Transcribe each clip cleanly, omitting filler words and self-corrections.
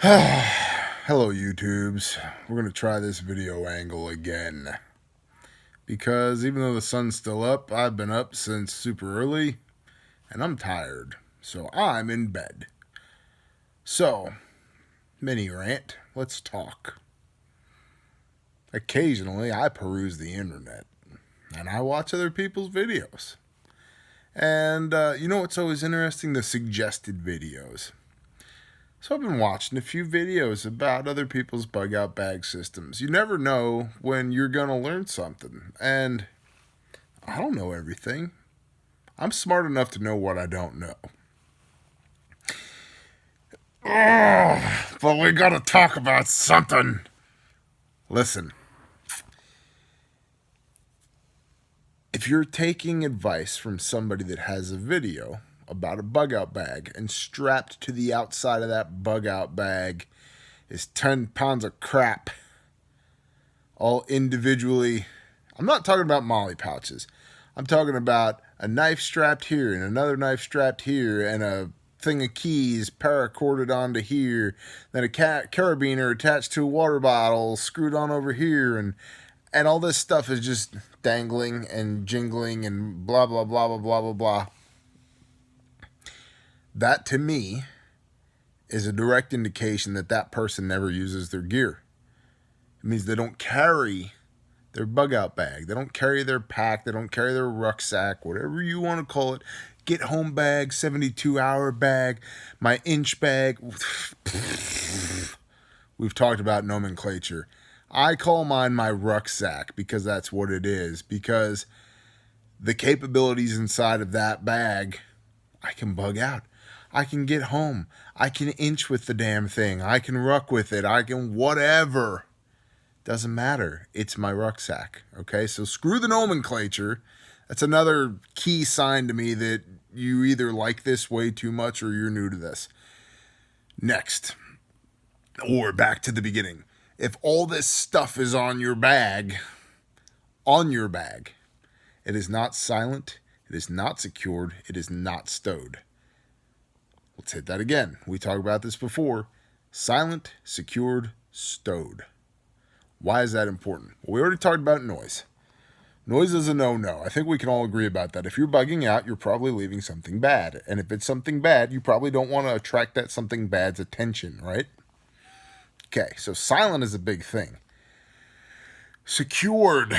Hello YouTubes. We're going to try this video angle again. Because even though the sun's still up, I've been up since super early and I'm tired. So I'm in bed. So, mini rant, let's talk. Occasionally I peruse the internet and I watch other people's videos. And you know what's always interesting? The suggested videos. So I've been watching a few videos about other people's bug out bag systems. You never know when you're going to learn something. And I don't know everything. I'm smart enough to know what I don't know. But we got to talk about something. Listen. If you're taking advice from somebody that has a video about a bug out bag and strapped to the outside of that bug out bag is 10 pounds of crap, all individually. I'm not talking about molly pouches. I'm talking about a knife strapped here and another knife strapped here and a thing of keys paracorded onto here, then a carabiner attached to a water bottle screwed on over here, and all this stuff is just dangling and jingling and blah blah blah blah blah blah blah. That to me is a direct indication that that person never uses their gear. It means they don't carry their bug out bag. They don't carry their pack. They don't carry their rucksack, whatever you want to call it. Get home bag, 72-hour bag, my inch bag. We've talked about nomenclature. I call mine my rucksack because that's what it is. Because the capabilities inside of that bag, I can bug out. I can get home. I can inch with the damn thing. I can ruck with it. I can whatever. Doesn't matter. It's my rucksack. Okay, so screw the nomenclature. That's another key sign to me that you either like this way too much or you're new to this. Next, or back to the beginning. If all this stuff is on your bag, it is not silent, it is not secured, it is not stowed. Let's hit that again. We talked about this before. Silent, secured, stowed. Why is that important? Well, we already talked about noise. Noise is a no-no. I think we can all agree about that. If you're bugging out, you're probably leaving something bad. And if it's something bad, you probably don't want to attract that something bad's attention, right? Okay, so silent is a big thing. Secured.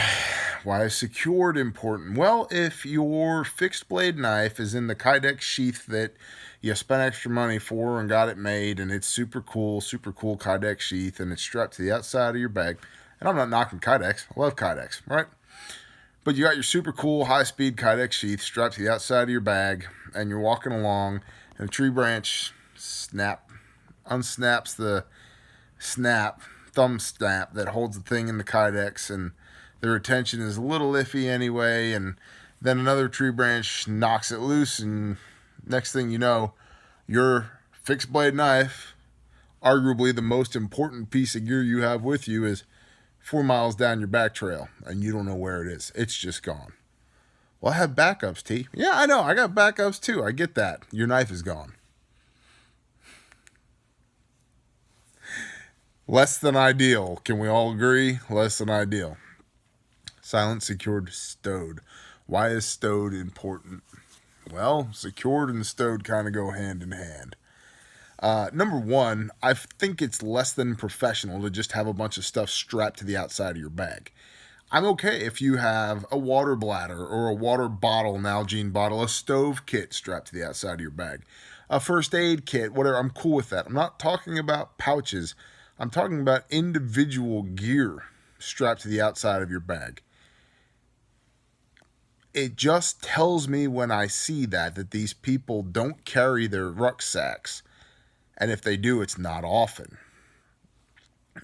Why is secured important? Well, if your fixed blade knife is in the Kydex sheath that you spent extra money for and got it made, and it's super cool Kydex sheath, and it's strapped to the outside of your bag, and I'm not knocking Kydex, I love Kydex, right? But you got your super cool high-speed Kydex sheath strapped to the outside of your bag, and you're walking along, and a tree branch unsnaps the thumb snap that holds the thing in the Kydex, and the retention is a little iffy anyway, and then another tree branch knocks it loose, and next thing you know, your fixed blade knife, arguably the most important piece of gear you have with you, is 4 miles down your back trail, and you don't know where it is. It's just gone. Well, I have backups, T. Yeah, I know. I got backups too. I get that. Your knife is gone. Less than ideal. Can we all agree? Less than ideal. Silent, secured, stowed. Why is stowed important? Well, secured and stowed kind of go hand in hand. Number one, I think it's less than professional to just have a bunch of stuff strapped to the outside of your bag. I'm okay if you have a water bladder or a water bottle, an Nalgene bottle, a stove kit strapped to the outside of your bag, a first aid kit, whatever. I'm cool with that. I'm not talking about pouches. I'm talking about individual gear strapped to the outside of your bag. It just tells me when I see that these people don't carry their rucksacks. And if they do, it's not often.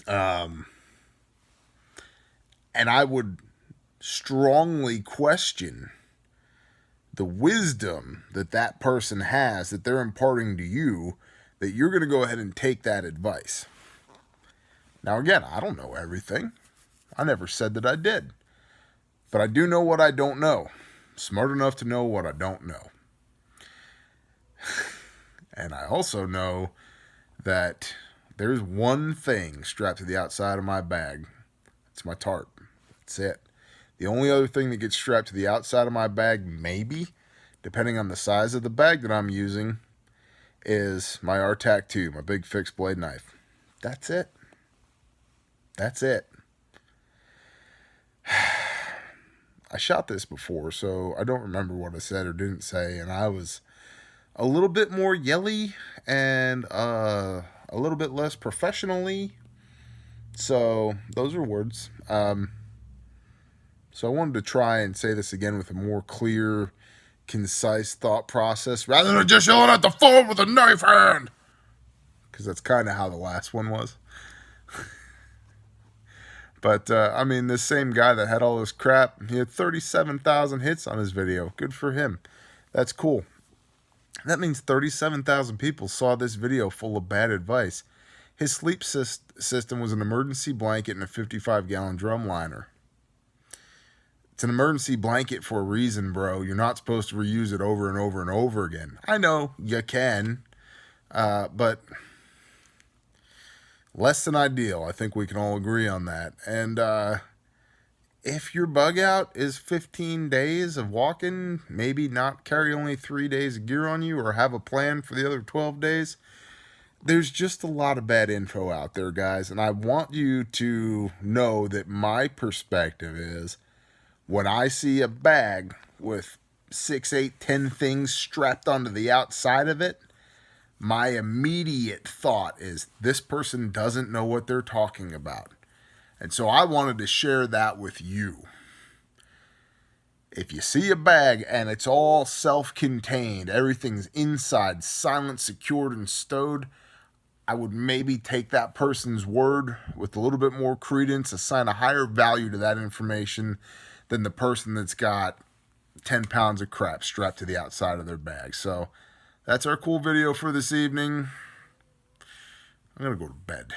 And I would strongly question the wisdom that that person has that they're imparting to you, that you're going to go ahead and take that advice. Now, again, I don't know everything. I never said that I did. But I do know what I don't know. Smart enough to know what I don't know. And I also know that There's one thing strapped to the outside of my bag. It's my tarp. That's it. The only other thing that gets strapped to the outside of my bag, maybe, depending on the size of the bag that I'm using, is my RTAC 2, my big fixed blade knife. That's it. That's it. I shot this before, so I don't remember what I said or didn't say, and I was a little bit more yelly and a little bit less professionally. So those are words. So I wanted to try and say this again with a more clear, concise thought process rather than just yelling at the phone with a knife hand. Because that's kind of how the last one was. But, I mean, this same guy that had all this crap, he had 37,000 hits on his video. Good for him. That's cool. That means 37,000 people saw this video full of bad advice. His sleep system was an emergency blanket and a 55-gallon drum liner. It's an emergency blanket for a reason, bro. You're not supposed to reuse it over and over and over again. I know you can, but less than ideal. I think we can all agree on that. And if your bug out is 15 days of walking, maybe not carry only 3 days of gear on you or have a plan for the other 12 days. There's just a lot of bad info out there, guys. And I want you to know that my perspective is when I see a bag with 6, 8, 10 things strapped onto the outside of it, my immediate thought is this person doesn't know what they're talking about. And so I wanted to share that with you. If you see a bag and it's all self-contained, everything's inside, silent, secured, and stowed, I would maybe take that person's word with a little bit more credence, assign a higher value to that information than the person that's got 10 pounds of crap strapped to the outside of their bag. So that's our cool video for this evening. I'm going to go to bed.